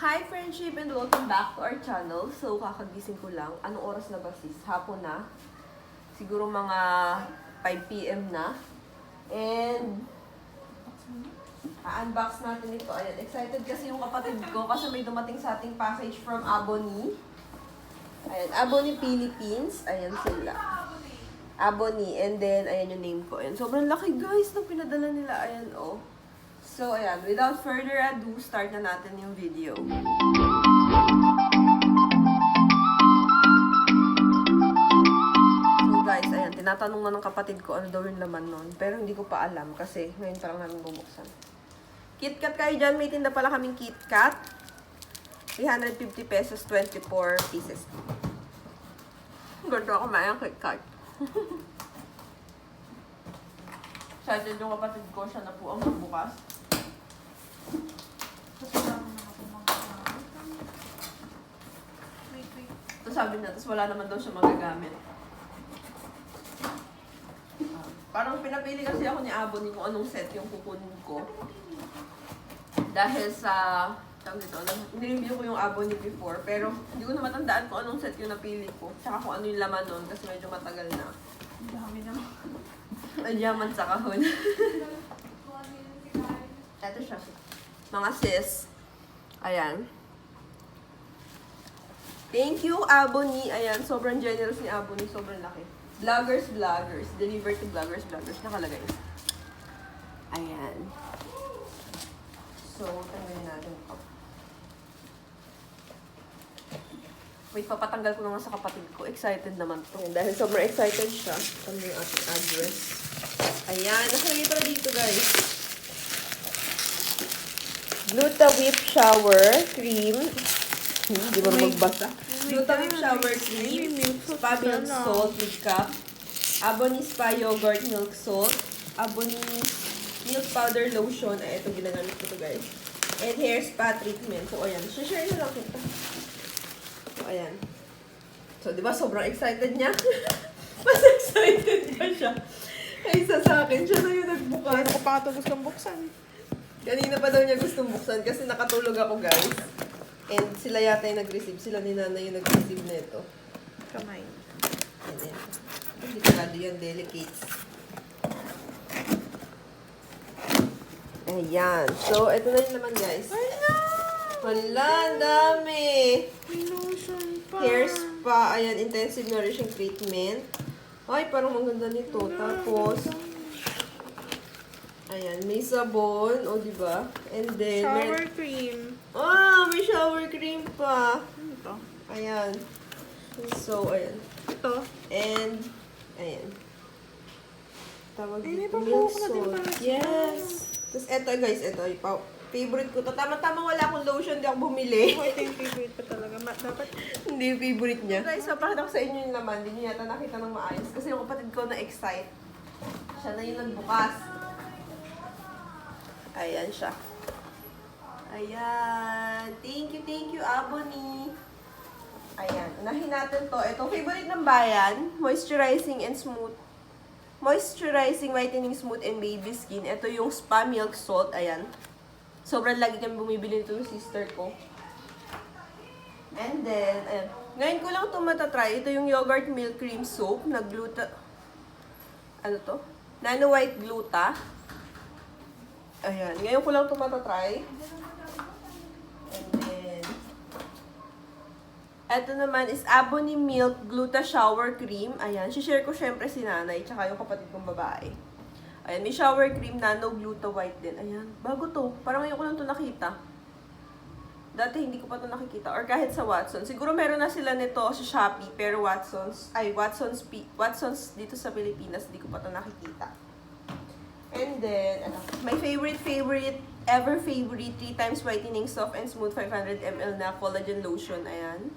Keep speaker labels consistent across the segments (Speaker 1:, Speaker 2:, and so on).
Speaker 1: Hi friendship and welcome back to our channel. So kakagising ko lang. Anong oras na ba sis? Hapon na. Siguro mga 5 PM na. And unbox natin ito. Ayan, excited kasi yung kapatid ko kasi may dumating sa ating package from Bonne. Ayan, Bonne Philippines. Ayan sila. Bonne. And then, ayan yung name ko. Ayan, sobrang laki guys na pinadala nila. Ayan, oh. So, ayan, without further ado, start na natin yung video. So guys, ayan, tinatanong na ng kapatid ko ano daw yung laman nun. Pero hindi ko pa alam kasi ngayon pa lang namin bubuksan. KitKat kayo dyan, may tinda pala kaming KitKat. 350 pesos, 24 pieces. Ganda ako mayang KitKat. Excited yung kapatid ko, siya na po ang magbukas. Tapos sabi niya, tapos wala naman daw siya magagamit. Parang pinapili kasi ako ni Bonne kung anong set yung kukunin ko. Dahil sa, nireview ko yung Bonne before, pero hindi ko na matandaan kung anong set yung napili ko. Tsaka kung ano yung laman nun, kasi medyo matagal na.
Speaker 2: Dami naman.
Speaker 1: Adyaman sa kahon. Ito siya. Mga sis. Ayan. Thank you, Bonne. Ayan, sobrang generous ni Bonne. Sobrang laki. Vloggers. Deliver to vloggers. Nakalagay. Ayan. So, tanggalin natin ito. Wait, papatanggal ko naman sa kapatid ko. Excited naman to. Dahil sobrang excited siya. Ito yung ating address. Ayan. Nakalagay pala dito, guys. Gluta Whip Shower Cream. Hindi mo magbasa. Gluta Whip Shower Cream. Spa Milk Salt with cup. Bonne Spa Yogurt Milk Salt. Bonne Milk Powder Lotion. Ay, ito ginagamit ko to guys. And Hair Spa Treatment. So, ayan. Share na lang kita. So, ayan. So, di ba sobrang excited niya? Mas excited pa siya. Kaysa sa akin. Siya na yung nagbukas.
Speaker 2: Ako pa ito gustong buksan.
Speaker 1: Kanina pa daw niya gustong buksan kasi nakatulog ako guys. And sila yata yung nag-receive. Sila ni nanay yung nag-receive nito.
Speaker 2: Kamay.
Speaker 1: Ayan. Hindi kalado yan. Delicate. Ayan. So, ito na yung naman guys. Wala, dami.
Speaker 2: May lotion pa.
Speaker 1: Hair spa. Ayan, intensive nourishing treatment. Ay, parang maganda nito. Tapos, ayan, may sabon. O, diba? And then,
Speaker 2: Shower cream.
Speaker 1: may shower cream pa.
Speaker 2: Ano ito?
Speaker 1: Ayan. So, ayan.
Speaker 2: Ito.
Speaker 1: And, ayan. Tawag
Speaker 2: Ay, may
Speaker 1: dito,
Speaker 2: pabuhok
Speaker 1: milk
Speaker 2: na din
Speaker 1: salt.
Speaker 2: pala siya.
Speaker 1: Yes. Tapos, eto guys, eto. Favorite ko to. Tama-tama wala akong lotion. Di ako bumili.
Speaker 2: Ito yung favorite pa talaga. Dapat.
Speaker 1: Hindi yung favorite niya. Guys, papakita ko sa inyo yung laman. Hindi nyo yata nakita ng maayos. Kasi yung kapatid ko na-excite. Siya na yung nagbukas. Ayan siya. Ayan. Thank you, Bonne. Ayan. Unahin natin to. Ito, favorite ng bayan. Moisturizing and smooth. Moisturizing, whitening, smooth, and baby skin. Ito yung Spa Milk Salt. Ayan. Sobrang lagi kami bumibili nito yung sister ko. And then, ayan. Ngayon ko lang ito matatry. Ito yung yogurt milk cream soap na gluta. Ano to? Nano white gluta. Ayan. Ngayon ko lang ito matatry. And then, ito naman is Bonne Milk Gluta Shower Cream. Ayan. Share ko syempre si nanay tsaka yung kapatid kong babae. Ayan. May shower cream nano gluta white din. Ayan. Bago to. Parang ngayon ko lang ito nakita. Dati hindi ko pa ito nakikita. Or kahit sa Watsons. Siguro meron na sila nito sa Shopee. Pero Watsons dito sa Pilipinas, hindi ko pa ito nakikita. And then, my favorite, ever favorite, 3 times whitening soft and smooth 500 ml na collagen lotion. Ayan.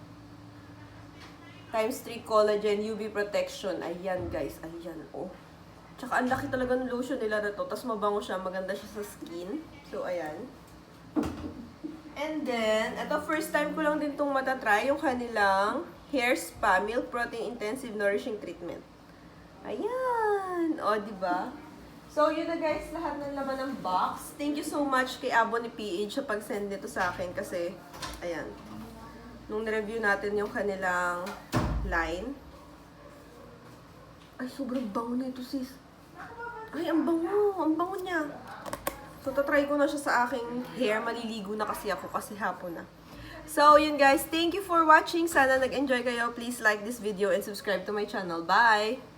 Speaker 1: Times 3 collagen UV protection. Ayan guys. Ayan. Oh. Tsaka ang laki talaga ng lotion nila na to. Tapos mabango siya. Maganda siya sa skin. So, ayan. And then, ito first time ko lang din itong matatry. Yung kanilang Hair Spa Milk Protein Intensive Nourishing Treatment. Ayan. O, diba? So, yun na guys, lahat ng laman ng box. Thank you so much kay Bonne PH sa pag-send nito sa akin kasi, ayan, nung review natin yung kanilang line. Ay, sobrang bango na ito, sis. Ay, ang bango niya. So, tatry ko na siya sa aking hair. Maliligo na kasi ako kasi hapon na. So, yun guys. Thank you for watching. Sana nag-enjoy kayo. Please like this video and subscribe to my channel. Bye!